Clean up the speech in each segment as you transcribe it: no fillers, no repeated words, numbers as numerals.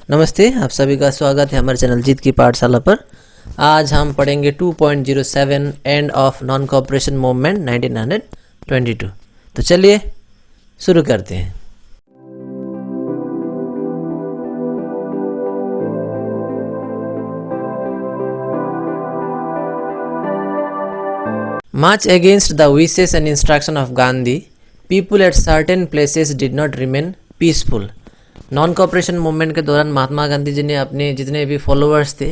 नमस्ते, आप सभी का स्वागत है हमारे चैनल जीत की पाठशाला पर। आज हम पढ़ेंगे 2.07 and of non cooperation movement 1922। तो चलिए शुरू करते हैं। Much against the wishes and instruction of Gandhi, people at certain places did not remain peaceful. Non cooperation movement के दौरान महात्मा गांधी जी ने अपने जितने भी फॉलोअर्स थे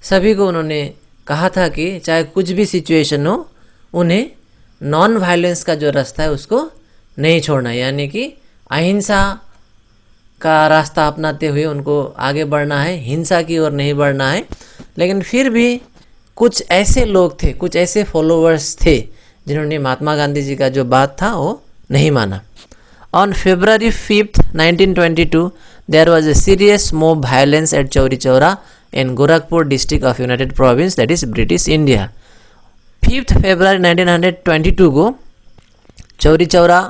सभी को उन्होंने कहा था कि चाहे कुछ भी सिचुएशन हो उन्हें नॉन वायलेंस का जो रास्ता है उसको नहीं छोड़ना, यानी कि अहिंसा का रास्ता अपनाते हुए उनको आगे बढ़ना है, हिंसा की ओर नहीं बढ़ना है। लेकिन फिर भी कुछ ऐसे लोग थे, कुछ ऐसे फॉलोअर्स थे जिन्होंने महात्मा गांधी जी का जो बात था वो नहीं माना। On February 5th, 1922, there was a serious mob violence at Chauri Chaura in Gorakhpur district of United Province, that is British India. 5th February 1922 को चौरी चौरा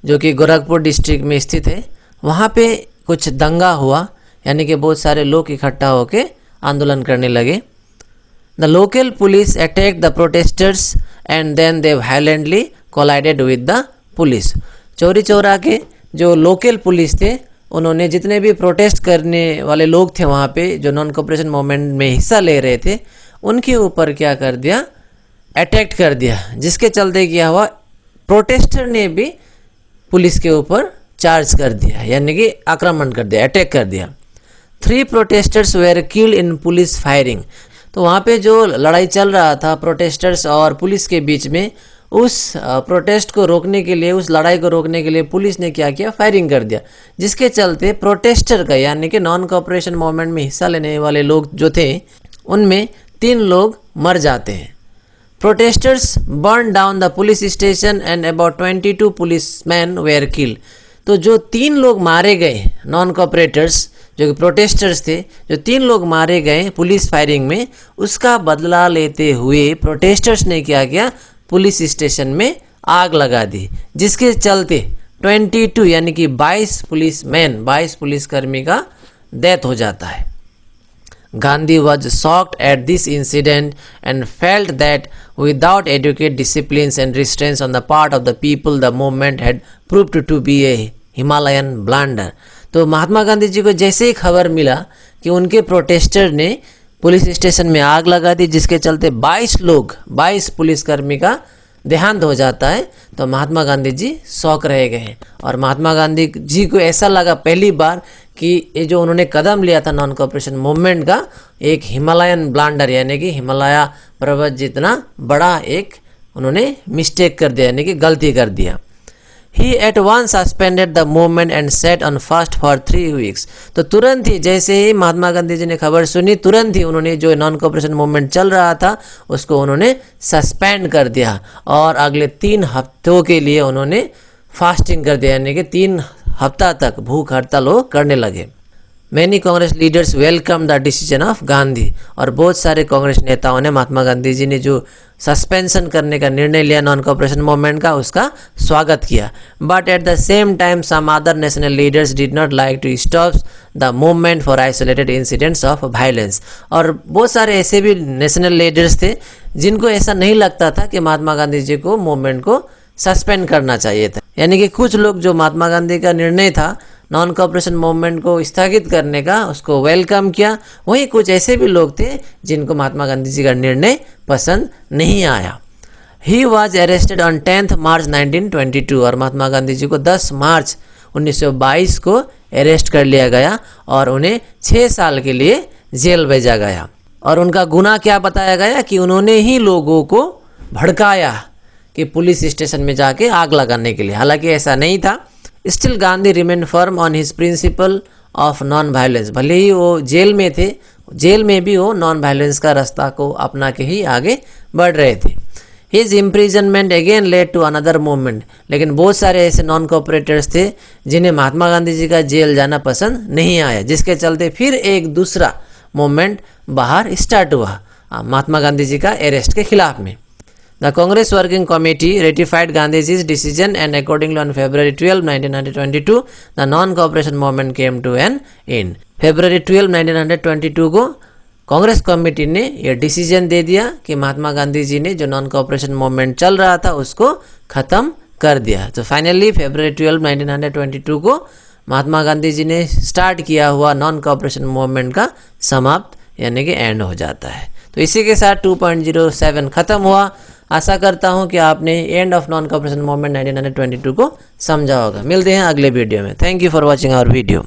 जो कि गोरखपुर डिस्ट्रिक्ट में स्थित है वहाँ पे कुछ दंगा हुआ, यानी कि बहुत सारे लोग इकट्ठा होकर आंदोलन करने लगे। The local police attacked the protesters and then they violently collided with the police. Chauri Chaura के जो लोकल पुलिस थे उन्होंने जितने भी प्रोटेस्ट करने वाले लोग थे वहाँ पे जो नॉन कोऑपरेशन मूवमेंट में हिस्सा ले रहे थे उनके ऊपर क्या कर दिया, अटैक कर दिया, जिसके चलते क्या हुआ, प्रोटेस्टर ने भी पुलिस के ऊपर चार्ज कर दिया, यानी कि आक्रमण कर दिया, अटैक कर दिया। 3 protesters where killed in police firing. तो वहाँ पे जो लड़ाई चल रहा था प्रोटेस्टर्स और पुलिस के बीच में, उस प्रोटेस्ट को रोकने के लिए, उस लड़ाई को रोकने के लिए पुलिस ने क्या किया, फायरिंग कर दिया, जिसके चलते प्रोटेस्टर का यानी कि नॉन कोऑपरेशन मूवमेंट में हिस्सा लेने वाले लोग जो थे उनमें 3 लोग मर जाते हैं। Protesters burn down the police station and about 22 policeman where killed. तो जो 3 लोग मारे गए नॉन कोऑपरेटर्स जो कि प्रोटेस्टर्स थे, जो 3 लोग मारे गए पुलिस फायरिंग में, उसका बदला लेते हुए प्रोटेस्टर्स ने क्या किया, पुलिस स्टेशन में आग लगा दी, जिसके चलते 22 यानी कि 22 पुलिसकर्मी का डेथ हो जाता है। Gandhi was shocked at this incident and felt that without educate discipline and restraints on the part of the people the movement had proved to be a Himalayan blunder. तो महात्मा गांधी जी को जैसे ही खबर मिला कि उनके प्रोटेस्टर ने पुलिस स्टेशन में आग लगा दी, जिसके चलते 22 पुलिसकर्मी का देहांत हो जाता है, तो महात्मा गांधी जी शौक रह गए। और महात्मा गांधी जी को ऐसा लगा पहली बार कि ये जो उन्होंने कदम लिया था नॉन कोऑपरेशन मूवमेंट का, एक हिमालयन ब्लंडर यानी कि हिमालय पर्वत जितना बड़ा एक उन्होंने मिस्टेक कर दिया, यानी कि गलती कर दिया। He at once suspended the movement and sat on fast for 3 weeks। तो तुरंत ही जैसे ही महात्मा गांधी जी ने खबर सुनी, तुरंत ही उन्होंने जो नॉन कोऑपरेशन मूवमेंट चल रहा था उसको उन्होंने सस्पेंड कर दिया और अगले 3 हफ्तों के लिए उन्होंने फास्टिंग कर दिया, यानी कि 3 हफ्ता तक भूख हड़ताल वो करने लगे। Many Congress leaders welcome the decision of Gandhi. और बहुत सारे कांग्रेस नेताओं ने महात्मा गांधी जी ने जो सस्पेंशन करने का निर्णय लिया नॉन कोऑपरेशन मूवमेंट का, उसका स्वागत किया। But at the same time some other national leaders did not like to stop the movement for isolated incidents of violence. और बहुत सारे ऐसे भी नेशनल लीडर्स थे जिनको ऐसा नहीं लगता था कि महात्मा गांधी जी को मूवमेंट को सस्पेंड करना चाहिए था, यानी कि कुछ लोग जो महात्मा गांधी का निर्णय था नॉन कोऑपरेशन मूवमेंट को स्थगित करने का, उसको वेलकम किया। वहीं कुछ ऐसे भी लोग थे जिनको महात्मा गांधी जी का निर्णय पसंद नहीं आया। ही वॉज अरेस्टेड ऑन 10 मार्च 1922। और महात्मा गांधी जी को 10 मार्च 1922 को अरेस्ट कर लिया गया और उन्हें 6 साल के लिए जेल भेजा गया। और उनका गुनाह क्या बताया गया कि उन्होंने ही लोगों को भड़काया कि पुलिस स्टेशन में जाके आग लगाने के लिए, हालांकि ऐसा नहीं था। Still Gandhi remain firm on his principle of non violence. भले ही वो जेल में थे, जेल में भी वो नॉन वायलेंस का रास्ता को अपना के ही आगे बढ़ रहे थे। His imprisonment again led to another movement. लेकिन बहुत सारे ऐसे नॉन कोऑपरेटर्स थे जिन्हें महात्मा गांधी जी का जेल जाना पसंद नहीं आया, जिसके चलते फिर एक दूसरा मूवमेंट बाहर स्टार्ट हुआ महात्मा गांधी जी का अरेस्ट के खिलाफ में। The Congress Working Committee ratified Gandhiji's decision and accordingly on February 12, 1922, the non-cooperation movement came to an end. फरवरी 12, 1922 को कांग्रेस कमेटी ने यह डिसीजन दे दिया कि महात्मा गांधी जी ने जो नॉन कोऑपरेशन मूवमेंट चल रहा था उसको ख़त्म कर दिया। तो फाइनली फरवरी 12, 1922 को महात्मा गांधी जी ने स्टार्ट किया हुआ नॉन कोऑपरेशन मूवमेंट का समाप्त यानी कि एंड हो जाता है। तो इसी के साथ 2.07 ख़त्म हुआ। आशा करता हूँ कि आपने end of non cooperation movement 1922 को समझा होगा। मिलते हैं अगले वीडियो में। Thank you for watching our video.